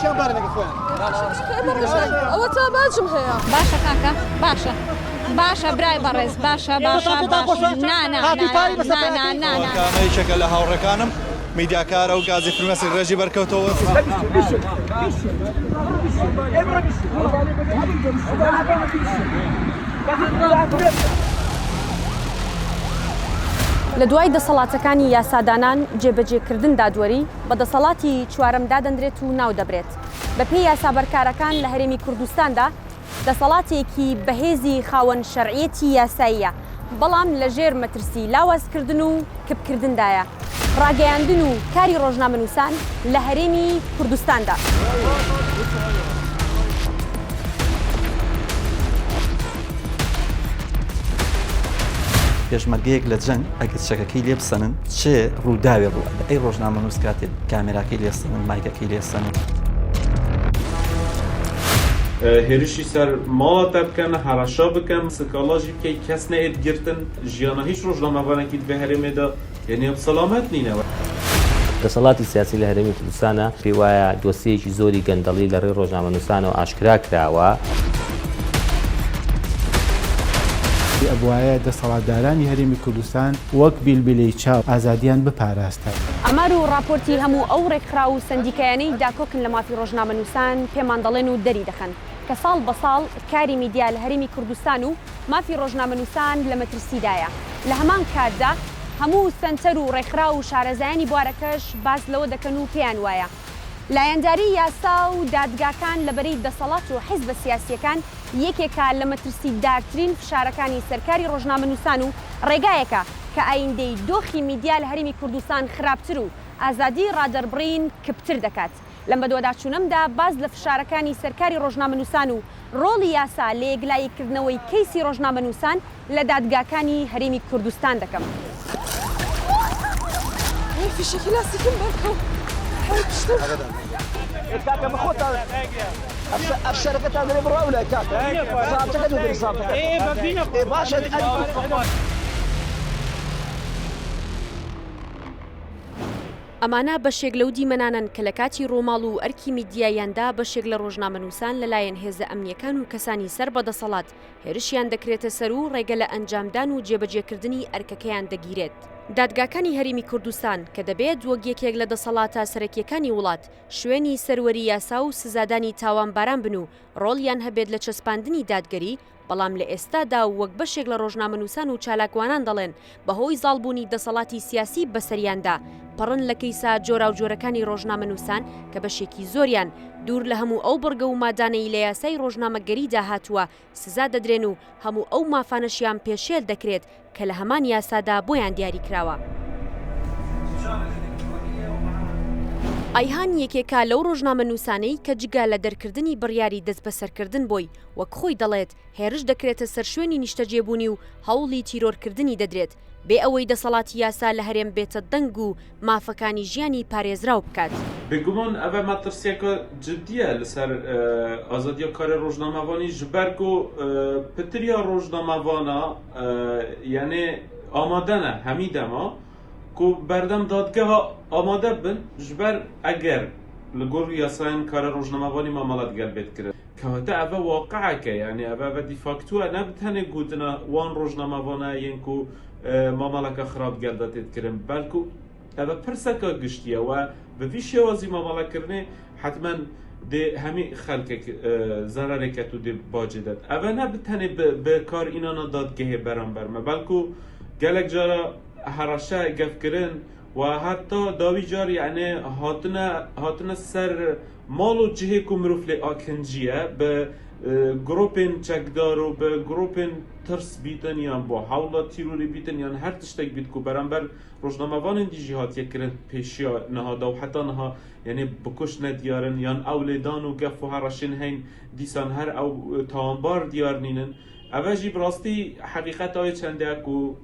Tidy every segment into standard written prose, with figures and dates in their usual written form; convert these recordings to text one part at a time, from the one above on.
شيء بارنك اخوان او تابعتم هي باشا كاكا باشا براي برز باشا نا نا نا نا كامي شكل لها وركانم ميديا كارا وقازي في المسجد رجي بركوتو لە دوای دەسەڵاتەکانی یاسادانان جێبەجێکردن دادوەری بە دەسەڵاتی چوارەمدا دەندرێت و ناو دەبرێت. بە پێی یاسابەرکارەکان لە هەرێمی کوردستاندا دەسەڵاتێکی بەهێزی خاوەن شەرعیەتی یاساییە، بەڵام لەژێر مەترسی لاوازکردن و کپکردندایە، ڕاگەیاندن و کاری ڕۆژنامەنووسان لە هەرێمی کوردستاندا. پێشمەرگەیەک لە جەنگ ئەگەر چەکەکەی لێ بسەنن چێ ڕووداوێ بووە ئەی ڕۆژنامەنووس کاتێک کامێراکەی لێسەنن مایکەکەی لێسەنن هێرشی سەر ماڵاتە بکەن هەڕەشا بکەن سکاڵاژی بکەی کەس نەئێدگرتن ژیانە هیچ ڕۆژنامەوانێکی بە هەرێمێدا یعنی سەلامەت نینەوە. دەسەڵاتی سیاسی لە هەرێمی کوردستانە پێی وایە دۆسیەکی زۆری گەندەڵی لە ڕێی ڕۆژنامەنووسانەوە ئاشکرا کراوە. ئەبوایە دەسەڵاتدارانی هەرێمی کوردستان وەک بیلبیلەی چاو ئازادیان بپاراستە. ئەمار و راپۆرتی هەموو ئەو ڕێکخرا و سندیکایانەی داکۆکن لە مافی ڕۆژنامەنووسان پێمان دەڵێن و دەری دەخەن کە ساڵ بە ساڵ کاری میدیا لە هەرێمی کوردستان و مافی ڕۆژنامەنووسان لە مەترسیدایە. لە هەمان کاتدا هەموو سەنتەر و ڕێکخرا و شارەزایانی بوارەکەش باز لەوە دەکەن و پێیان وایە لایەنداری یاسا و دادگاکان لەبەرەی دەسەڵات و حیزبە سیاسیەکان یەکێکە لە مەترسیدارترین فشارەکانی سەرکاری ڕۆژنامەنووسان و ڕێگایەکە کە ئایندەی دۆخی میدیا لە هەرێمی کوردستان خراپتر و ئازادی ڕادەربڕین کپتر دەکات. لەم بەدواداچوونەمدا باز لە فشارەکانی سەرکاری ڕۆژنامەنووسان و ڕۆڵی یاسا لە یەکلاییکردنەوەی کەیسی ڕۆژنامەنووسان لە دادگاکانی هەرێمی کوردستان دەکەم. فیشێکی لاستیکم بەرکەو كاكا بخوتها الشركة تدري برا ولا كاكا صابتك تدري صابتك ايه باشا ئەمانە بەشێک لەو دیمەنانن کە لە کاتی ڕۆماڵ و ئەرکی میدیایاندا بەشێک لە ڕۆژنامەنووسان لەلایەن هێزە ئەمنیەکان و کەسانی سەر بەدەسەڵات هێرشیان دەکرێتە سەر و ڕێگە لە ئەنجامدان و جێبەجێکردنی ئەرکەکەیان دەگیرێت. دادگاکانی هەرێمی کوردستان کە دەبێت وەک یەکێک لە دەسەڵاتە سەرەکیەکانی وڵات شوێنی سەروەری یاسا و سزادانی تاوانباران بن و ڕۆڵیان هەبێت لە چەسپاندنی دادگەری، بەڵام لە ئێستادا وەک بەشێک لە ڕۆژنامەنووسان و چالاکوانان دەڵێن بەهۆی زاڵبوونی دەسەڵاتی سیاسی بەسەریاندا پەڕن لە کەیسا جۆرا و جۆرەکانی ڕۆژنامەنووسان کە بەشێکی زۆریان دوور لە هەموو ئەو بڕگە و مادانەی لە یاسای ڕۆژنامەگەریدا هاتووە سزا دەدرێن و هەموو ئەو مافانەشیان پێشێل دەکرێت کە لە هەمان یاسادا بۆیان دیاری کراوە. ئایهان یەکێکە لەو ڕۆژنامەنووسانەی کە جگا لە دەرکردنی بڕیاری دەست بەسەرکردن بۆی وەک خۆی دەڵێت هێرش دەکرێتە سەر شوێنی نیشتەجێبوونی و هەوڵی تیرۆرکردنی دەدرێت بێ ئەوەی دەسەڵاتی یاسا لە هەرێم بێتە دەنگ و مافەکانی ژیانی پارێزراو بکات. بێگومان ئەvە مەترسیەکە جددیە لەسەر ئازادیە کارە ڕۆژنامەوانی ji ber ku pitiriya ڕۆژنامەوانە یعنی ئامادەنە هەمی دەما ku berdem dadgeha amade bin ji ber eger li gor yasayên kara rojnamavî mamalat gelbêt kirin. Kewete ev waqeeke yani ev dîfaktu ne bi tenê gotina wan rojnamavana yên ku mamaleka xirab gelda têt kirin belku ev pirseka giştiye we bi vî şêwazî mamalekirinê hetmen dê hemî xelkek zerareke tu dê bacê det. Ev ne bi tenê bi kar înana dadgehê beramber me belku gelek cara هەڕەشە گەفکردن و هەتا داوی جار یعنی هاتنە سەر ماڵ و جihêk و mirov lê akinjiye bi gropên çekdar û bi gropên tirs bîtin yan bo hewla tîrorî bîtin yan her tiştek bît ku beramber rojnamevanên dî jî hatiye kirin pêşiya nihada û heta niha yani bikuşne diyarin yan ew lêdan û gef û herşên heyn dîsan her ew tawanbar diyar nînin. Ev jî bi rastî heqîqeta wê çendeya ku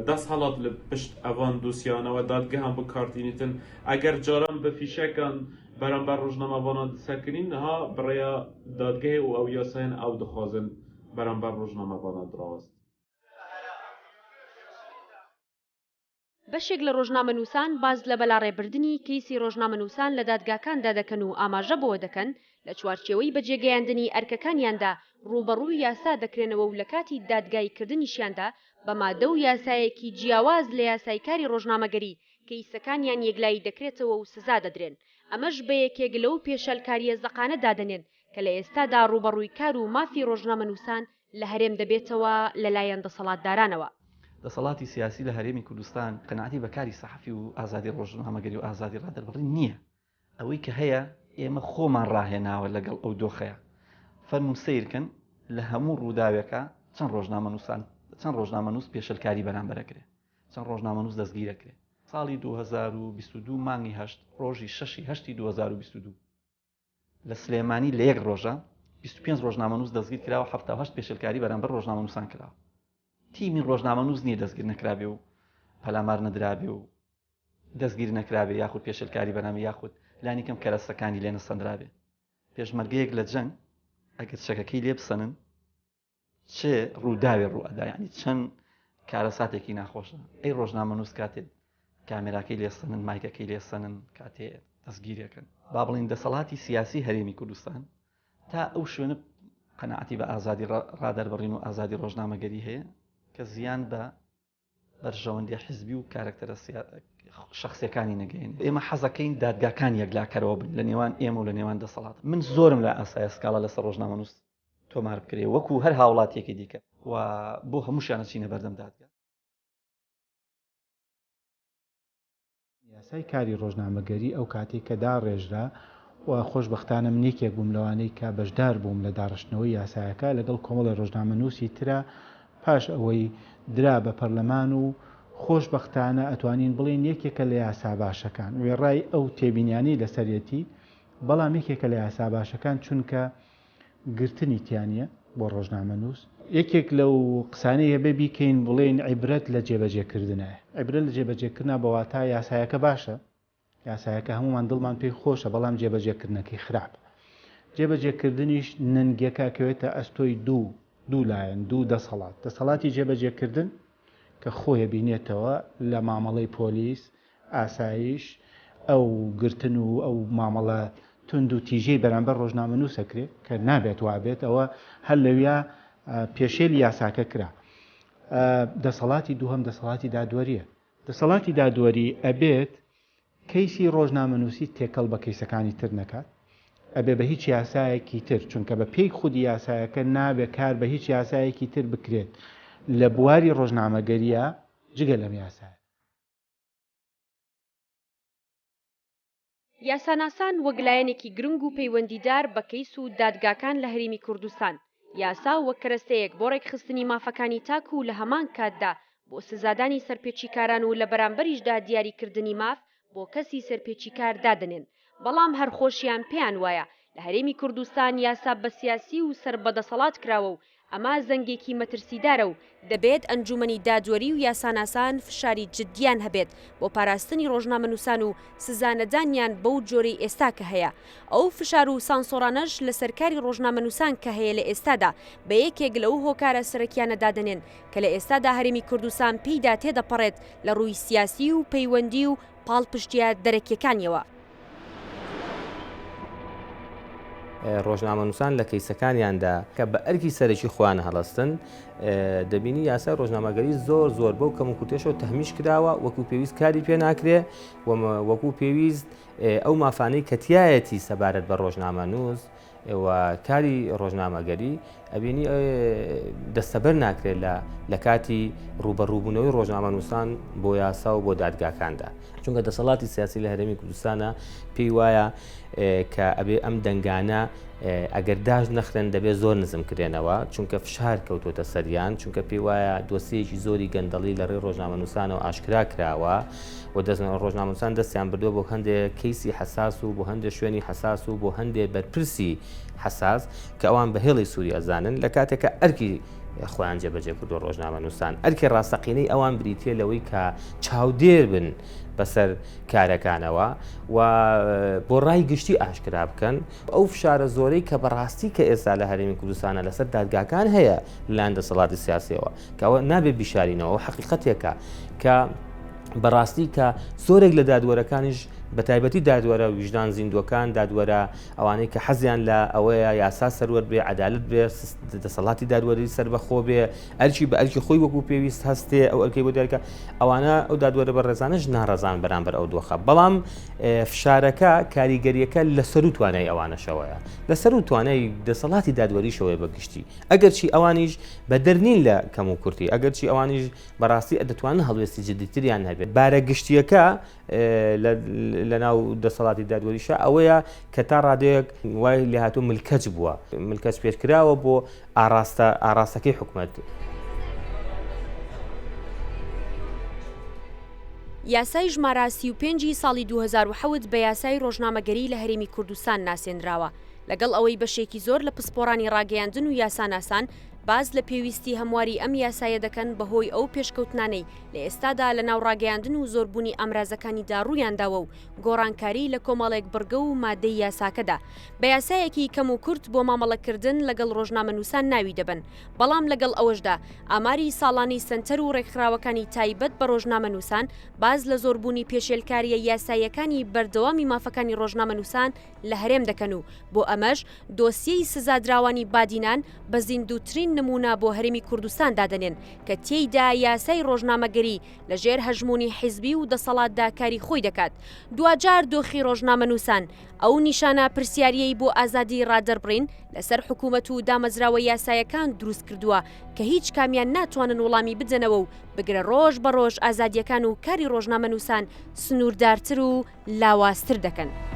dest helat li pişt evan dosyanan ve dadgehan bikartînîtin eger caran bi fîşekan beramber rojnamevana disekirîn niha bi rêya dadgehê û ew yasayên ew dixwazin beramber rojnamevana dirast. بەشێک لە ڕۆژنامەنووسان باز لە بەلاڕێبردننی کەیسی ڕۆژنامەنووسان لە دادگاکاندا دەکەن و ئاماژە بۆ دەکەن لە چوارچێوەی بەجێگەیاندنی ئەرکەکانیاندا ڕوبەڕووی یاسا دەکرێنەوە و لە کاتی دادگایکردنیشیاندا بە مادە و یاسایەکی جیاواز لە یاسایکاری ڕۆژنامەگەری کەیسەکانیان یەکلایی دەکرێتەوە و سزا دەدرێن. ئەمەش بە یەکێک لەو پێشەلکاریە زەقانە دادەنێن کە لە ئێستادا ڕوبەڕووی کار و مافی ڕۆژنامەنووسان لە هەرێم دەبێتەوە لەلایەن دەسەڵاتدارانەوە. دەسەڵاتی سیاسی لە هەرێمی کوردستان قەناعەتی بەکاری سەحەفی و ئازادی ڕۆژنامەگەری و ئازادی ڕادەربڕین نییە. ئەوەی کە هەیە ئێمە خۆمان ڕاهێناوە لەگەڵ ئەو دۆخەیە. فەرمون سیرکن لە هەموو ڕووداوێکە چەند ڕۆژنامەنووس پێشەلکاری بەرامبەرەکرێ، چەند ڕۆژنامەنووس دەستگیرەکرێ. ساڵی 2022 مانگی 8 ڕۆژی 6 2022 لە سلێمانی لە یەک ڕۆژە 25 ڕۆژنامەنووس دەستگیر کراوە 78 پێشەلکاری بەرامبەر ڕۆژنامەنووسان کراوە. تیمی ڕۆژنامەنووس نییە دەستگیر نەکرابێ و پەلامار نەدرابێ و دەستگیر نەکرابێ یاخود پێشەلکاری بەنامی یاخود لانی کەم کەرەستەکانی لێ نەسەندرابێ. پێشمەرگەیەک لە جەنگ ئەگەر چەکەکەی لێ بسەنن چێ ڕووداوێ ڕوئەدا، یعنی چەند کارەساتێکی ناخۆشە. ئەی ڕۆژنامەنووس کاتێت کامێراکەی لێسەنن مایکەکەی لێسەنن کاتێ دەستگیرەکەن. با بڵین دەسەڵاتی سیاسی هەرێمی کوردستان تا ئەو شوێنە قەناعەتی بە ئازادی ڕادەربڕین و ئازادی ڕۆژنامەگەری هەیە کە زیان بە بەرژەوەندی حیزبی و کارکتەرە شخصیەکانی نەگەین. ئێمە حەزەکەین دادگاکان یەکلاکەرەوە بن لە نێوان ئێمە و لە نێوان دەسەڵات. من زۆرم لە ئاسایە سکاڵا لەسەر ڕۆژنامەنووس تۆمار بکرێ وەکو هەر هاوڵاتیەکی دیکە و بۆ هەمووشیانە چینە بەردەم دادگا. یاسای کاری ڕۆژنامەگەری ئەو کاتێک کە داڕێژرا و خۆشبەختانە من یەکێک بووم لەوانەی کە بەشدار بووم لە داڕشتنەوەی یاسایەکە لەگەڵ کۆمەڵی ڕۆژنامەنووسی ترە پاش ئەوەی درا بە پەرلەمان و خۆشبەختانە ئەتوانین بڵێن یەکێکە لە یاسا باشەکان وێڕای ئەو تێبینیانی لەسەرەتی، بەڵام یەکێکە لە یاسا باشەکان چونکە گرتنی تیانە بۆ ڕۆژنامەنووس. یەکێک لەو قسانەیە ببیکەین بڵێن عیبرەت لە جێبەجێکردنە. عیبرەت لە جێبەجێکردنا بەواتە یاسایەکە باشە، یاسایەکە هەمومان دڵمان پێی خۆشە، بەڵام جێبەجێکردنەکەی خراپ. جێبەجێکردنیش ننگەکە کەوێتە ئەستۆی دوو لایەن دوو دەسەڵات. دەسەڵاتی جێبەجێکردن کە خۆیە بینێتەوە لە مامەڵەی پۆلیس ئاسایش ئەو گرتن و ئەو مامەڵە تند و تیژەی بەرامبەر ڕۆژنامەنووسەکرێ کە نابێت وابێت ئەوە هەر لەویا پێشێلی یاساکە کرا. دەسەڵاتی دووهەم دەسەڵاتی دادوەریە. دەسەڵاتی دادوەری ئەبێت کەیسی ڕۆژنامەنووسی تێکەڵ بە کەیسەکانی تر نەکات، ئەبێ بە هیچ یاسایەکی تر، چونکە بە پێی خودی یاسایەکە نابێت کار بە هیچ یاسایەکی تر بکرێت لە بواری ڕۆژنامەگەریە جگە لەم یاسایە. یاساناسان وەگلایەنێکی گرنگ و پەیوەندیدار بە کەیس و دادگاکان لە هەرێمی کوردستان. یاسا وەک کەرەستەیەک بۆ ڕێکخستنی مافەکانی تاک و لە هەمان کاتدا بۆ سزادانی سەرپێچیکاران و لە بەرامبەریشدا دیاریکردنی ماف بۆ کەسی سەرپێچیکار دادنێن. بەڵام هەر خۆشیان پێیان وایە لە هەرێمی کوردستان یاسا بە سیاسی و سەر بەدەسەڵات کراوە و ئەمە زەنگێکی مەترسیدارە و دەبێت ئەنجومەنی دادوەری و یاساناسان فشاری جدیان هەبێت بۆ پاراستنی ڕۆژنامەنووسان و سزانەدانیان بەو جۆرەی ئێستا کە هەیە. ئەو فشار و سانسۆرانەش لە سەرکاری ڕۆژنامەنووسان کە هەیە لە ئێستادا بە یەکێک لەو هۆکارە سەرەکیانە دادنێن کە لە ئێستادا هەرێمی کوردستان پێیدا تێدەپەڕێت لە ڕووی سیاسی و پەیوەندی و پاڵپشتیە دەرەکیەکانیەوە. ڕۆژنامەنووسان لە کەیسەکانیاندا کە بە ئەرکی سەرەکی خۆیان هەڵەستن دەبینی یاسای ڕۆژنامەگەری زۆر بەو کەم و کوتێشەوە تەهمیش کراوە وەکو پێویست کاری پێ ناکرێ وەکو پێویست ئەو مافانەی کەتیایەتی سەبارەت بە ڕۆژنامەنووس و کاری ڕۆژنامەگەری ئەبینی دەستەبەر ناکرێت لە کاتی ڕوبەڕووبوونەوەی ڕۆژنامەنووسان بۆ یاسا و بۆ دادگاکاندا، چونکە دەسەڵاتی سیاسی لە هەرێمی کوردستانە پێی وایە کە ئەبێ ئەم دەنگانە ئەگەر داش نەخرێن دەبێت زۆر نزم کرێنەوە، چونکە فشار کەوتۆتە سەریان، چونکە پێی وایە دۆسیەکی زۆری گەندەڵی لە ڕێی ڕۆژنامەنووسانەوە ئاشکرا کراوە و ڕۆژنامەنووسان دەستیان بردووە بۆ هەندێک کەیسی حەساس و بۆ هەندێک شوێنی حەساس و بۆ هەندێک بەرپرسی حەساس کە ئەوان بە هێڵی سووری ئەزانن لە کاتێکە ئەرکی خۆیان جێبەجێ کردو ڕۆژنامەنووسان ئەرکی ڕاستەقینەی ئەوان بریتێ لەوەی کە چاودێر بن بەسەر کارەکانەوە و بۆ ڕای گشتی ئاشکرا بکەن ئەو فشارە زۆرەی کە بەڕاستی کە ئێستا لە هەرێمی کوردستانە لەسەر دادگاکان هەیە لەلاەن دەسەڵاتی سیاسیەوە کە ئەوە نابێت بیشارینەوە حەقیقەتێکە کە بەڕاستی کە زۆرێک لە دادوەرەکانیش بە تایبەتی دادوەرە ویژدان زیندوەکان دادوەرە ئەوانەی کە حەزیان لە ئەوەیە یاسا سەروەر بێ عەدالەت بێ دەسەڵاتی دادوەری سەربەخۆ بێ ئەرکی بە ئەرکی خۆی وەکو پێویست هەستێ ئەو ئەرکەی بۆ دیارکە ئەوانە ئەو دادوەرە بە ڕێزانەش ناڕەزان بەرامبەر ئەو دۆخە بەڵام فشارەکە کاریگەریەکە لەسەر و توانای ئەوانەشەوەیە لەسەر و توانای دەسەڵاتی دادوەریشەوەی بەگشتی ئەگەرچی ئەوانیش بە دەرنین لە کەم و کورتی ئەگەرچی ئەوانیش بەڕاستی دەتوانن هەڵوێستی جددیتریان هەبێت بارە گشتیەکە لە ناو دەسەڵاتی دادوەریشە ئەوەیە کە تا ڕادەیەک وای لێ هاتوو ملکەج بووە ملکەج پێشکراوە بۆ ئاراستەکەی حکومەت. یاسای ژمارە 35 ساڵی 2007 بە یاسای ڕۆژنامەگەری لە هەرێمی کوردستان ناسێنراوە لەگەڵ ئەوەی بەشێکی زۆر لە پسپۆرانی ڕاگەیاندن و یاساناسان باز لە پێویستی هەمواری ئەم یاسایە دەکەن بەهۆی ئەو پێشکەوتنانەی لە ئێستادا لە ناو ڕاگەیاندن و زۆربوونی ئەمرازەکانی داڕوویانداوە و گۆڕانکاری لە کۆمەڵێک بڕگە و مادەی یاساکەدا بە یاسایەکی کەم و کورت بۆ مامەڵەکردن لەگەڵ ڕۆژنامەنووسان ناوی دەبن بەڵام لەگەڵ ئەوەشدا ئاماری ساڵانەی سنتەر و ڕێکخراوەکانی تایبەت بە ڕۆژنامەنووسان باز لە زۆربوونی پێشێلکاریە یاسایەکانی بەردەوامی مافەکانی ڕۆژنامەنووسان لە هەرێم دەکەن و بۆ ئەمەش دۆسیەی سزادراوانی بادینان بە زیندووترین نمونە بۆ هەرێمی کوردستان دادەنێن کە تێیدا یاسای ڕۆژنامەگەری لەژێر هەژمونی حیزبی و دەسەڵاتدا کاری خۆی دەکات دوجار دۆخی ڕۆژنامەنووسان ئەو نیشانە پرسیاریەی بۆ ئازادی ڕادەربڕین لەسەر حکوومەت و دامەزراوە یاسایەکان دروست کردووە کە هیچ کامیان ناتوانن وەڵامی بدەنەوە و بگرە ڕۆژ بە ڕۆژ ئازادیەکان و کاری ڕۆژنامەنووسان سنووردارتر و لاوازتر دەکەن.